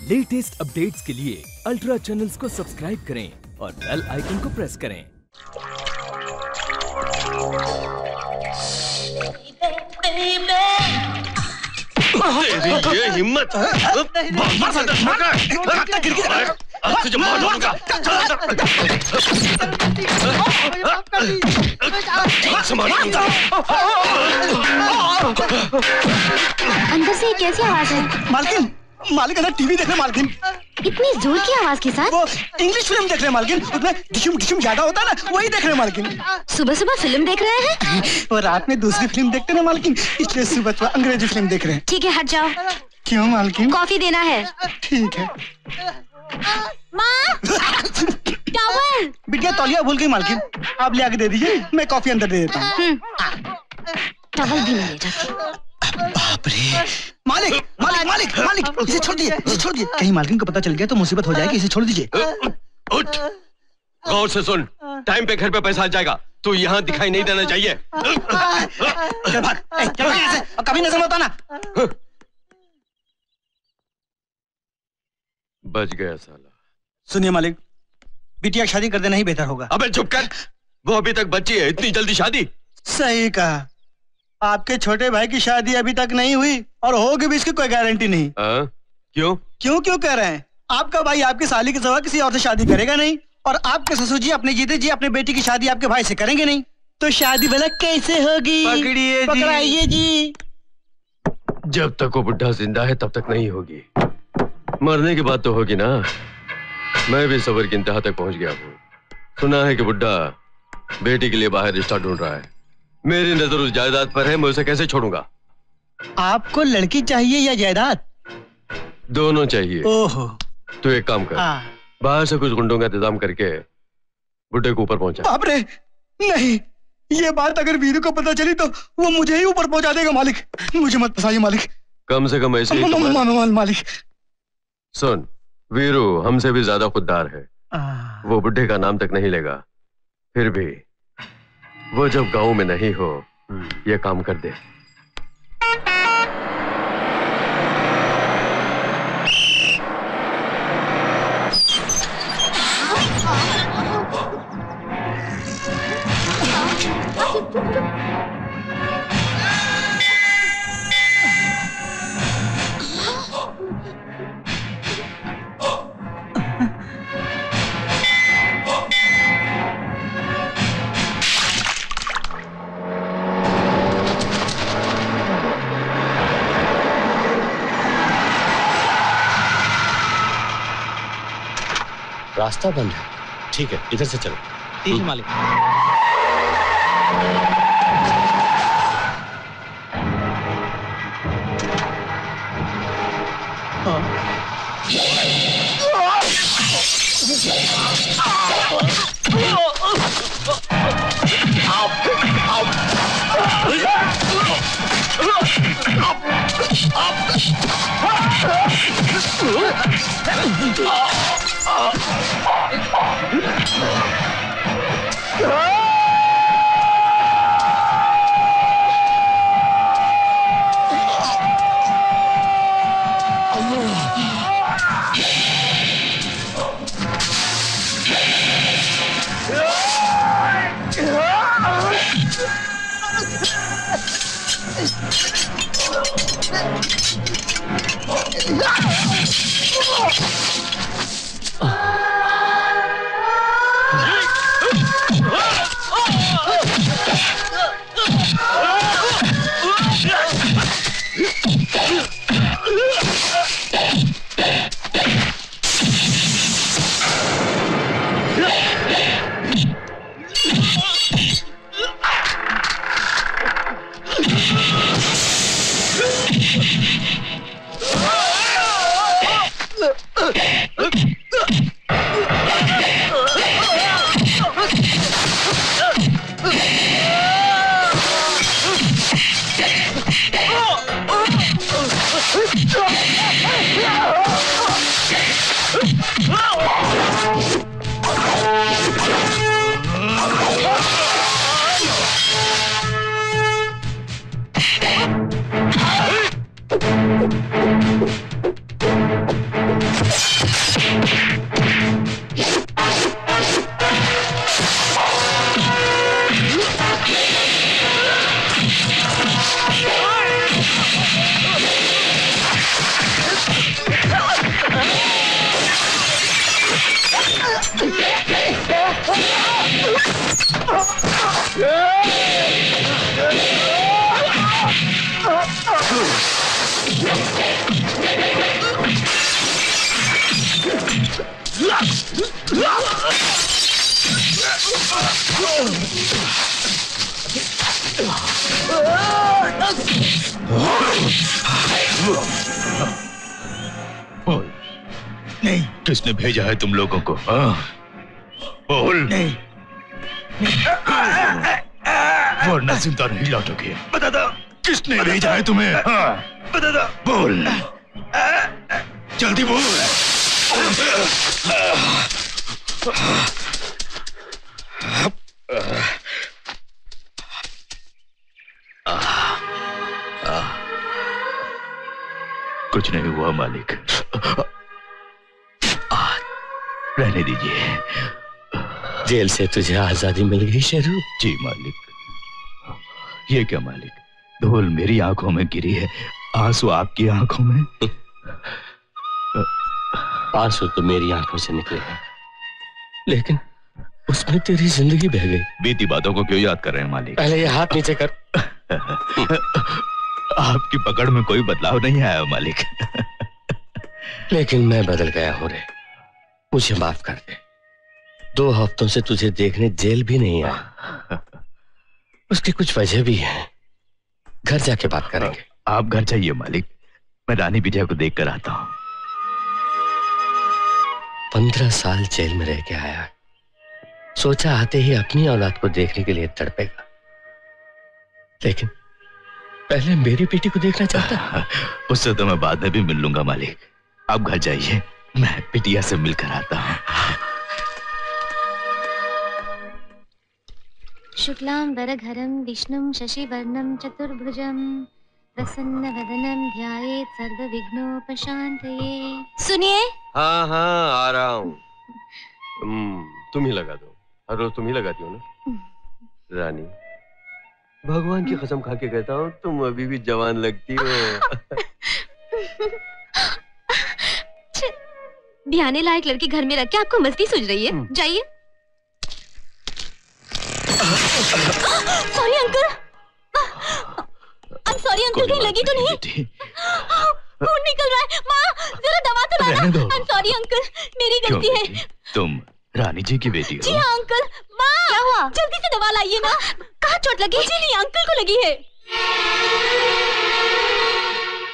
Latest updates के लिए ultra channels को सब्सक्राइब करें और बेल आइकन को प्रेस करें। तेरी ये हिम्मत तुझे मार दूंगा। अंदर से कैसी आवाज है? मालकिन, मालिक अंदर टीवी देख रहे मालकिन। इतनी जोर की आवाज के साथ? वो इंग्लिश फिल्म देख रहे मालकिन, उसमें डिशुम डिशुम ज्यादा होता है ना, वही देख रहे मालकिन। सुबह सुबह फिल्म देख रहे हैं? और रात में दूसरी फिल्म देखते ना मालकिन, इसलिए सुबह सुबह अंग्रेजी फिल्म देख रहे हैं। ठीक है, हट जाओ। क्यों मालकिन? कॉफी देना है। ठीक है। माँ, टॉवल। बिटिया तौलिया भूल गई मालकिन, आप ले आके दे दीजिए, मैं कॉफी अंदर दे देता हूँ। टॉवल भी नहीं ले जाती। बाप रे! मालिक, मालिक, मालिक, मालिक, इसे छोड़ दीजिए, इसे छोड़ दीजिए। कहीं मालकिन को पता चल गया तो मुसीबत हो जाएगी, इसे छोड़ दीजिए। उठ, गौर से सुन, टाइम पे घर पे पैसा आ जाएगा, तू यहाँ दिखाई नहीं देना चाहिए। चल भाग, चल भाग यहाँ से, और कभी नजर मत आना। बच गया साला। सुनिए मालिक, बिटिया की शादी कर देना ही बेहतर होगा। अबे चुप कर, वो अभी तक बच्ची है, इतनी जल्दी शादी? सही कहा, आपके छोटे भाई की शादी अभी तक नहीं हुई और होगी भी इसकी कोई गारंटी नहीं। क्यों? क्यों कह रहे हैं? आपका भाई आपकी साली के सिवा किसी और से शादी करेगा नहीं, और आपके ससुर जी अपने जीते जी अपने बेटी की शादी आपके भाई से करेंगे नहीं, तो शादी भला कैसे होगी? पकड़िए जी। पकड़ाइए जी। जब तक वो बुढ़ा जिंदा है तब तक नहीं होगी, मरने के बाद तो होगी ना। मैं भी सब्र की इंतहा तक पहुंच गया हूँ। सुना है कि बुढ़ा बेटी के लिए बाहर रिश्ता ढूंढ रहा है। मेरी नजर उस जायदाद पर है, मैं उसे कैसे छोड़ूंगा? आपको लड़की चाहिए या जायदाद? दोनों चाहिए। ओहो। तू एक काम कर, बाहर से कुछ गुंडों का इंतजाम करके बुढ़े को ऊपर पहुंचा। बाप रे, नहीं, ये बात अगर वीरू को पता चली तो वो मुझे ही ऊपर पहुंचा देगा मालिक। मुझे मत फंसाइए मालिक। कम से कम ऐसे ही मालिक। सुन, वीरू हमसे भी ज्यादा खुददार है। वो बुढ़े का नाम तक नहीं लेगा, फिर भी वो जब गांव में नहीं हो ये काम कर दे। रास्ता बंद है। ठीक है, इधर से चलो। ठीक है मालिक। किसने भेजा है तुम लोगों को? हाँ? बोल। नहीं। वरना जिंदा नहीं लौटोगे। बता दो किसने भेजा है तुम्हें? हाँ? बता दो। बोल, जल्दी बोल। कुछ नहीं हुआ मालिक, रहने दीजिए। जेल से तुझे आजादी मिल गई शेरू? जी मालिक। ये क्या मालिक, धूल मेरी आंखों में गिरी है, आंसू आपकी आंखों में? आंसू तो मेरी आंखों से निकले हैं, लेकिन उसमें तेरी जिंदगी बह गई। बीती बातों को क्यों याद कर रहे हैं मालिक? पहले ये हाथ नीचे कर। आपकी पकड़ में कोई बदलाव नहीं आया मालिक। लेकिन मैं बदल गया हूं रे, मुझे माफ कर दे। 2 हफ्तों से तुझे देखने जेल भी नहीं आया, उसकी कुछ वजह भी है, घर जाके बात करेंगे। आप घर जाइए मालिक, मैं रानी बिटिया को देख कर आता हूं। 15 साल जेल में रह के आया, सोचा आते ही अपनी औलाद को देखने के लिए तड़पेगा, लेकिन पहले मेरी बेटी को देखना चाहता। उससे तो मैं बाद में भी मिल लूंगा मालिक, आप घर जाइए, मैं बिटिया से मिलकर आता हूं। शुक्लांबरधरं विष्णुं शशिवर्णं चतुर्भुजं प्रसन्नवदनं ध्यायेत् सर्वविघ्नोपशान्तये। सुनिए। हाँ हाँ आ रहा हूँ। तुम ही लगा दो, हर रोज तुम ही लगाती हो ना रानी। भगवान की कसम खा के कहता हूँ तुम अभी भी जवान लगती हो। ध्याने लायक लड़की घर में रख के आपको मस्ती सूझ रही है, जाइए। सॉरी अंकल, सॉरी अंकल, कहीं लगी तो नहीं? खून निकल रहा है। माँ जरा दवा तो लाना। I'm sorry अंकल, मेरी गलती है। तुम रानी जी की बेटी हो? जी हाँ अंकल। माँ क्या हुआ? जल्दी से दवा लाइए ना। कहाँ चोट लगी? मुझे नहीं, अंकल को लगी है।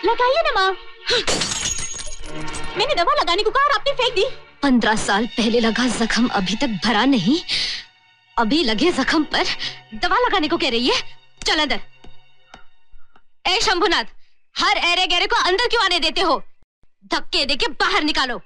लगाइए ना माँ। मैंने दवा लगाने को कहा और आपने फेंक दी। 15 साल पहले लगा जख्म अभी तक भरा नहीं, अभी लगे जख्म पर दवा लगाने को कह रही है। चल अंदर। ए शंभुनाथ, हर एरे गहरे को अंदर क्यों आने देते हो? धक्के देके बाहर निकालो।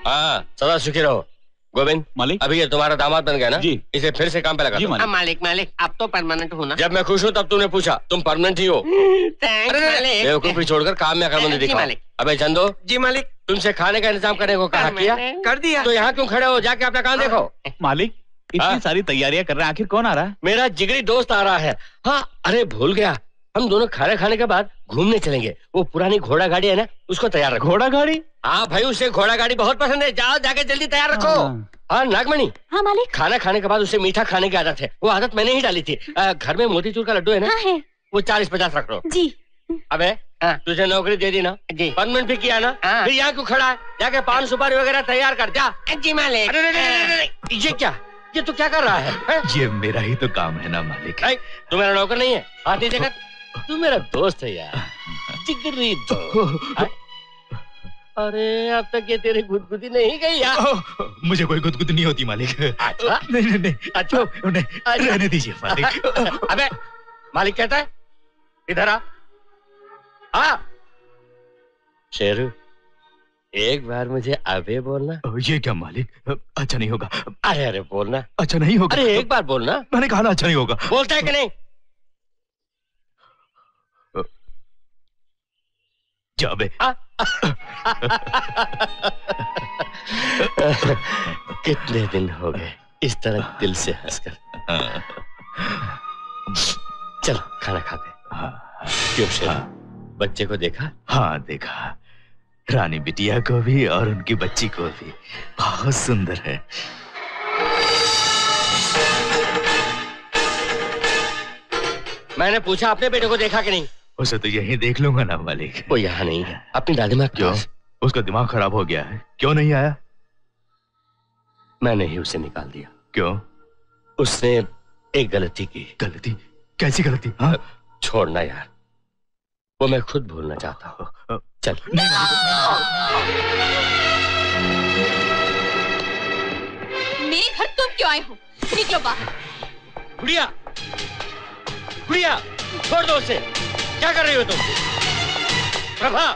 हाँ, सदा सुखी रहो। गोविंद मालिक, अभी ये तुम्हारा दामाद बन गया ना? जी। इसे फिर से काम पे लगा जी दो। मालिक। मालिक अब तो परमानेंट हूँ ना। जब मैं खुश हूँ तब तूने पूछा, तुम परमानेंट ही हो। बेवकूफी छोड़कर काम में अकलमंदी दिखाओ। मालिक। अबे चंदो, जी मालिक। तुमसे खाने का इंतजाम करने को कहा किया? कर दिया। तो यहाँ क्यों खड़े हो? जाके अपना काम देखो। मालिक, इतनी सारी तैयारियां कर रहे हैं, आखिर कौन आ रहा है? मेरा जिगरी दोस्त आ रहा है। हाँ, अरे भूल गया, हम दोनों खाना खाने के बाद घूमने चलेंगे। वो पुरानी घोड़ा गाड़ी है ना, उसको तैयार रखो। घोड़ा गाड़ी? हाँ भाई, उसे घोड़ा गाड़ी बहुत पसंद है। जाओ जाके जल्दी तैयार रखो। हाँ नागमणि। हाँ मालिक। खाना खाने के बाद उसे मीठा खाने की आदत है, वो आदत मैंने ही डाली थी। घर में मोतीचूर का लड्डू है ना? हाँ है। वो 40-50 रख लो। जी। अबे तुझे नौकरी दे दी ना? जी। परमानेंट भी किया ना? फिर यहाँ क्यों खड़ा है? जाके पान सुपारी वगैरह तैयार कर जा। जी मालिक। अरे ये क्या, ये तू क्या कर रहा है? ये मेरा ही तो काम है ना मालिक। तू मेरा नौकर नहीं है, हाथ नीचे कर। तू मेरा दोस्त है यार, जिगरी दोस्त। अरे अब तक ये तेरी गुदगुदी नहीं गई यार। मुझे कोई गुदगुदी नहीं होती मालिक। अच्छा? नहीं। अच्छा रहने दीजिए मालिक। अबे मालिक कहता है, इधर आ। शेरू, एक बार मुझे अबे बोलना। ये क्या मालिक, अच्छा नहीं होगा। अरे बोलना। अच्छा नहीं होगा। अरे एक बार बोलना। मैंने कहा ना अच्छा नहीं होगा। बोलता है कि नहीं? जाबे। कितने दिन हो गए इस तरह दिल से हंसकर। चलो खाना खाते। क्यों शेरू, बच्चे को देखा? हाँ देखा, रानी बिटिया को भी और उनकी बच्ची को भी। बहुत सुंदर है। मैंने पूछा अपने बेटे को देखा कि नहीं? उसे तो यहीं देख लूंगा ना मालिक। वो यहाँ नहीं है, अपनी दादी माँ। क्यों? उसका दिमाग खराब हो गया है, क्यों नहीं आया? मैंने ही उसे निकाल दिया। क्यों? उसने एक गलती की। गलती? कैसी गलती? हाँ? छोड़ना यार, वो मैं खुद भूलना चाहता हूँ। चल। मेरे घर तुम क्यों आए हो? निकलो बाहर। गुड़िया, गुड़िया, छोड़ दो उसे। क्या कर रही हो तुम? प्रभा,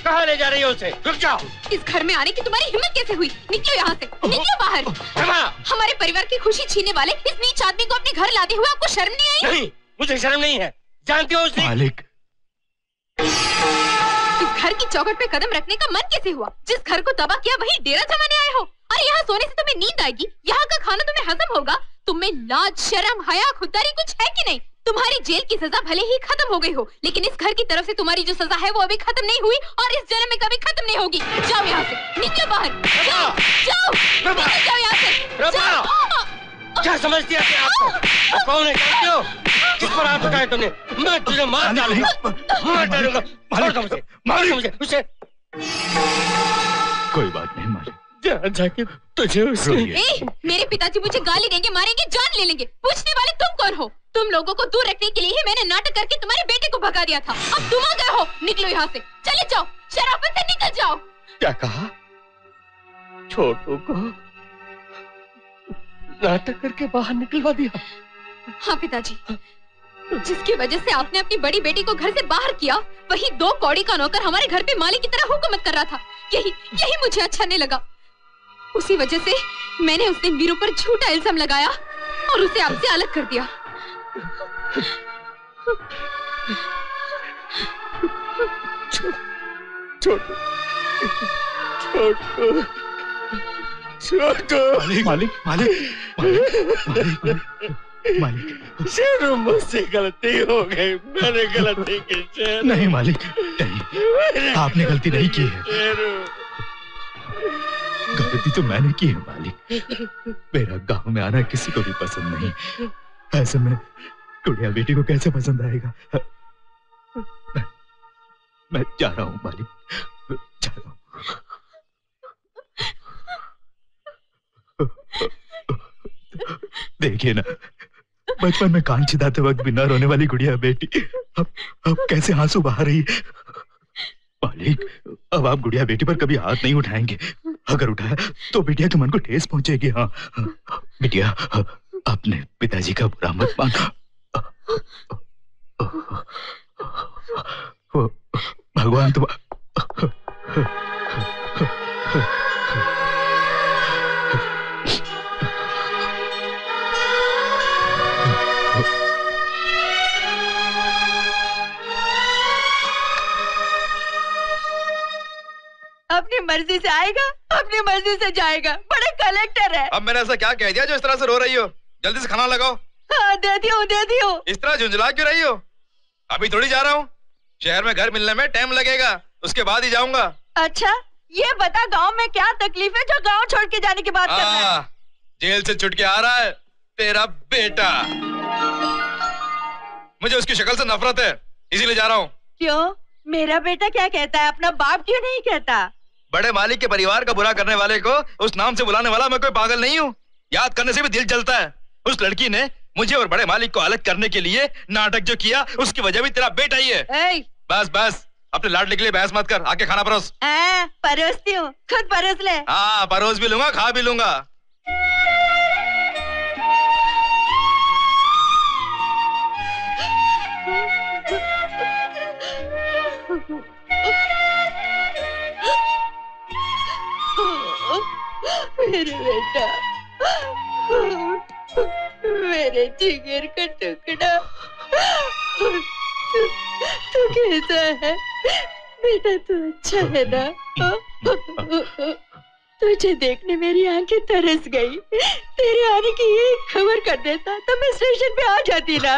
कहाँ ले जा रही हो उसे? रुक जाओ। इस घर में आने की तुम्हारी हिम्मत कैसे हुई? निकलो यहाँ से, निकलो बाहर। प्रभा, हमारे परिवार की खुशी छीनने वाले इस नीच आदमी को अपने घर लाते हुए आपको शर्म नहीं आई? नहीं, मुझे शर्म नहीं है। जानती हो उसे? मालिक, इस घर की चौखट पे कदम रखने का मन कैसे हुआ? जिस घर को तबाह किया वही डेरा जमाने आए हो। अरे यहाँ सोने से तुम्हें नींद आएगी, यहाँ का खाना तुम्हें हजम होगा। तुम्हें लाज, शर्म, हया, खुददारी कुछ है कि नहीं? तुम्हारी जेल की सजा भले ही खत्म हो गई हो, लेकिन इस घर की तरफ से तुम्हारी जो सजा है वो अभी खत्म नहीं हुई और इस जन्म में कभी खत्म नहीं होगी। जाओ यहाँ से, निकलो बाहर। जाओ, जाओ, निकल जाओ यहाँ से। जाओ। क्या समझती है आपको? कौन है जानती हो? किस पर हाथ उठाया तुमने? मैं तुझे मार डालूंगा, मार डालूंगा। छोड़ दो मुझे, मार मुझे, उसे। कोई बात नहीं मालिक। जाके तुझे उसे। मेरे पिताजी मुझे गाली देंगे, मारेंगे, जान ले लेंगे। पूछने वाले तुम कौन हो? तुम लोगों को दूर रखने के लिए ही मैंने नाटक करके तुम्हारे बेटे को भगा दिया था। अब तुम आ गए हो, निकलो यहाँ से, चले जाओ, शराफत से निकल जाओ। क्या कहा? छोटू को नाटक करके बाहर निकलवा दिया? हाँ पिताजी, जिसकी वजह से आपने अपनी बड़ी बेटी को घर से बाहर किया, वही 2 कौड़ी का नौकर हमारे घर पे मालिक की तरह हुकूमत कर रहा था। यही मुझे अच्छा नहीं लगा। उसी वजह से मैंने उस दिन वीरू पर झूठा इल्जाम लगाया और उसे आपसे अलग कर दिया। छोटू, छोटू, छोटू। मालिक, मालिक, मालिक, मालिक, मालिक। शेरू, मुझसे गलती हो गई। मैंने गलती की शेरू। नहीं मालिक, नहीं, आपने गलती नहीं की है। शेरू, गलती तो मैंने की है मालिक। मेरा गांव में आना किसी को भी पसंद नहीं। ऐसे में गुड़िया बेटी को कैसे पसंद आएगा? मैं जा रहा हूँ मालिक, जा रहा हूँ। देखिए ना, बचपन में कान छिदाते वक्त बिना रोने वाली गुड़िया बेटी अब कैसे आंसू बहा रही है। मालिक, अब आप गुड़िया बेटी पर कभी हाथ नहीं उठाएंगे। अगर उठाया तो बिटिया के मन को ठेस पहुंचेगी। हाँ बिटिया, अपने पिताजी का बुरा मत मानो। भगवान तुम अपनी मर्जी से आएगा, अपनी मर्जी से जाएगा। बड़े कलेक्टर है। अब मैंने ऐसा क्या कह दिया जो इस तरह से रो रही हो? जल्दी से खाना लगाओ। हाँ, दे दियो। इस तरह झुंझला क्यों रही हो? अभी थोड़ी जा रहा हूँ, शहर में घर मिलने में टाइम लगेगा, उसके बाद ही जाऊंगा। अच्छा, ये बता गांव में क्या तकलीफ है जो गांव छोड़ के जाने की बात कर रहा है? जेल से छुट के आ रहा है तेरा बेटा। मुझे उसकी शक्ल से नफरत है, इसीलिए जा रहा हूँ। क्यों? मेरा बेटा क्या कहता है, अपना बाप क्यों नहीं कहता? बड़े मालिक के परिवार का बुरा करने वाले को उस नाम से बुलाने वाला मैं कोई पागल नहीं हूँ। याद करने से भी दिल जलता है। उस लड़की ने मुझे और बड़े मालिक को अलग करने के लिए नाटक जो किया, उसकी वजह भी तेरा बेटा ही है। बस बस, अपने लाडले के लिए बहस मत कर, आके खाना परोस। परोसती हूँ, खुद परोस ले। हाँ, परोस भी लूंगा, खा भी लूंगा। मेरे बेटा, मेरे जिगर का टुकड़ा, तू कैसा है बेटा? तू अच्छा है ना? तुझे देखने मेरी आंखें तरस गई। तेरे आने की एक खबर कर देता तो मैं स्टेशन पे आ जाती ना।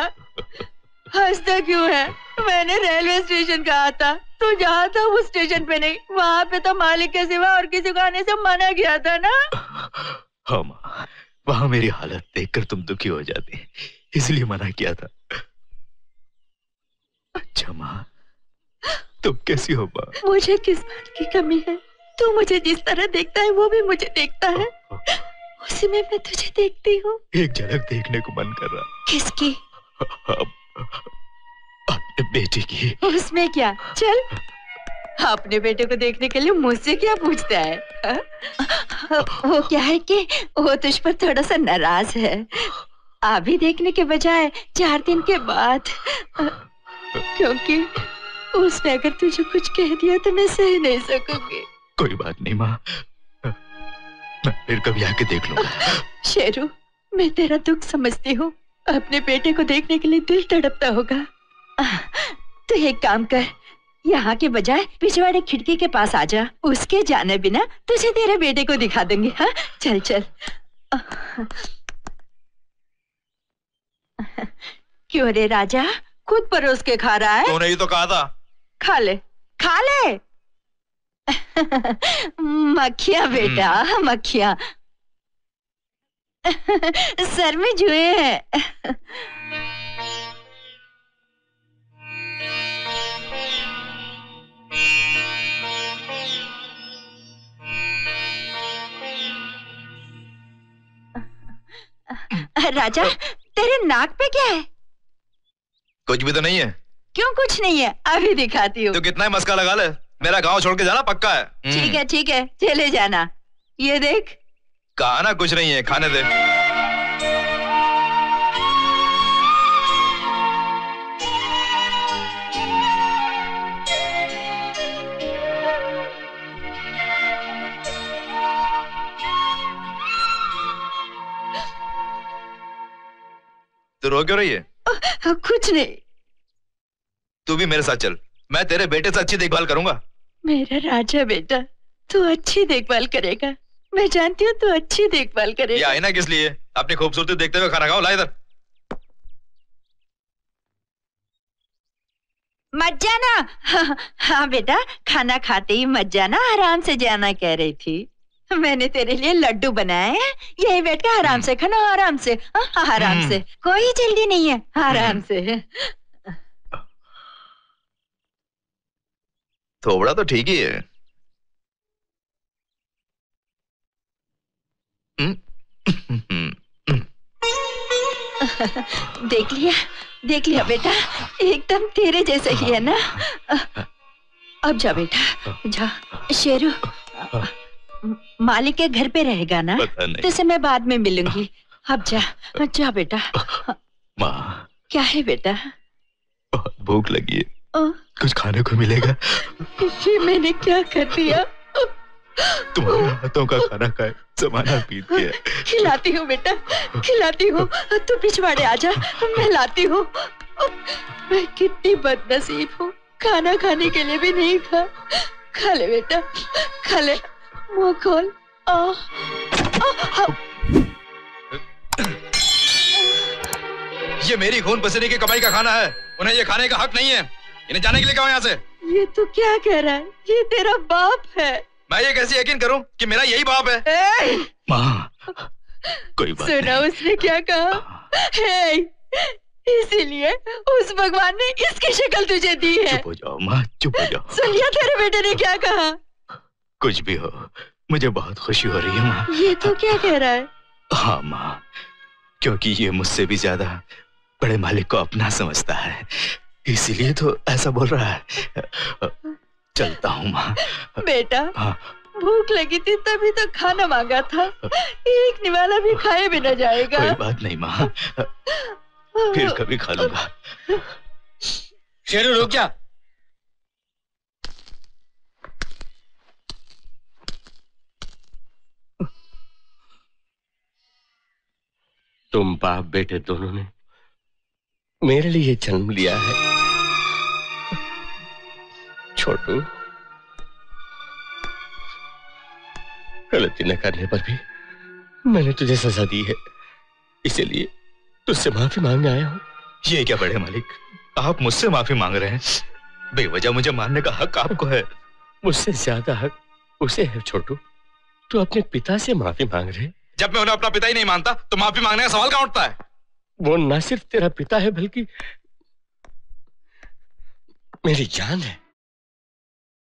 हंसता क्यों है? मैंने रेलवे स्टेशन कहा था, तू जहाँ था उस स्टेशन पे नहीं। वहाँ पे तो मालिक के सिवा और किसी को आने से मना किया था ना। हाँ माँ, वहाँ मेरी हालत देखकर तुम दुखी हो जाती, इसलिए मना किया था। अच्छा माँ, तुम कैसी हो माँ? मुझे किस बात की कमी है? तू मुझे जिस तरह देखता है वो भी मुझे देखता है। उसी में मैं तुझे देखती हूँ। एक झलक देखने को मन कर रहा। किसकी? अपने बेटे की। उसमें क्या, चल। अपने बेटे को देखने के लिए मुझसे क्या पूछता है? वो क्या है कि वो तुझ पर थोड़ा सा नाराज है। अभी देखने के बजाय 4 दिन के बाद, क्योंकि उसने अगर तुझे कुछ कह दिया तो मैं सह नहीं सकूंगी। कोई बात नहीं माँ, मैं फिर कभी आके देख लूंगा। शेरू, मैं तेरा दुख समझती हूँ। अपने बेटे को देखने के लिए दिल तड़पता होगा। तो एक काम कर, यहाँ के बजाय पिछवाड़े खिड़की के पास आ जा। उसके जाने बिना तुझे तेरे बेटे को दिखा देंगे। हाँ, चल चल। क्यों रे राजा, खुद परोस के खा रहा है? तूने ही तो कहा था। खा ले, खा ले। मक्खियाँ बेटा, मक्खियाँ। सर में जुए हैं। राजा, तेरे नाक पे क्या है? कुछ भी तो नहीं है। क्यों कुछ नहीं है? अभी दिखाती हूँ। तो कितना ही मस्का लगा ले, मेरा गांव छोड़ के जाना पक्का है। ठीक है, चले जाना। ये देख। कहा ना कुछ नहीं है, खाने दे। तू रो क्यों रही है? कुछ नहीं। तू भी मेरे साथ चल, मैं तेरे बेटे से अच्छी देखभाल करूंगा। मेरा राजा बेटा, तू अच्छी देखभाल करेगा। मैं जानती हूँ तू अच्छी देखभाल करेगा। ये आईना किस लिए? अपनी खूबसूरती देखते हुए खाना खाओ। ला इधर। मत जाना। हाँ बेटा, खाना खाते ही मत जाना, आराम से जाना कह रही थी। मैंने तेरे लिए लड्डू बनाए हैं, यही बैठ कर आराम से खाना, आराम से। आराम से, कोई जल्दी नहीं है, आराम से। थोबड़ा तो ठीक ही है। देख लिया बेटा, एकदम तेरे जैसा ही है ना। अब जा बेटा, जा। शेरू, मालिक के घर पे रहेगा ना? तुझसे मैं बाद में मिलूंगी। अब जा बेटा। माँ, क्या है बेटा? बहुत भूख लगी है, कुछ खाने को मिलेगा? ये मैंने क्या कर दिया? तुम्हारे हाथों का खाना खाए जमाना बीत गया। खिलाती हूँ बेटा, खिलाती हूँ। तू पिछवाड़े आजा, मैं लाती हूँ। मैं कितनी बदनसीब हूँ, खाना खाने के लिए भी नहीं खा ले बेटा, खा ले। मुंह खोल। ये मेरी खून पसीने की कमाई का खाना है, उन्हें ये खाने का हक नहीं है। इन्हें जाने के लिए कहो यहाँ से। ये तू क्या कह रहा है? ये तेरा बाप है। मैं ये कैसे यकीन करूं कि मेरा यही बाप है? माँ, कोई बात सुना नहीं। उसने क्या कहा? इसीलिए उस भगवान ने इसकी शक्ल तुझे दी है। चुप हो जाओ माँ, चुप हो जाओ। सुन लिया तेरे बेटे ने क्या कहा? कुछ भी हो, मुझे बहुत खुशी हो रही है माँ। ये तो क्या कह रहा है? हाँ माँ, क्योंकि ये मुझसे भी ज्यादा बड़े मालिक को अपना समझता है, इसीलिए तो ऐसा बोल रहा है। चलता हूँ माँ। बेटा, हाँ। भूख लगी थी तभी तो खाना मांगा था, एक निवाला भी खाए बिना जाएगा। कोई बात नहीं माँ, फिर कभी खा लूंगा। शेरू रुक जा। तुम बाप बेटे दोनों ने मेरे लिए जन्म लिया है। छोटू, गलती न करने पर भी मैंने तुझे सजा दी है, इसीलिए तुझसे माफी मांगने आया हूँ। ये क्या बड़े मालिक, आप मुझसे माफी मांग रहे हैं? बेवजह मुझे मारने का हक आपको है। मुझसे ज्यादा हक उसे है छोटू। तू अपने पिता से माफी मांग रहे। जब मैं उन्हें अपना पिता ही नहीं मानता तो माफी मांगने का सवाल कहाँ उठता है? वो न सिर्फ तेरा पिता है बल्कि मेरी जान है।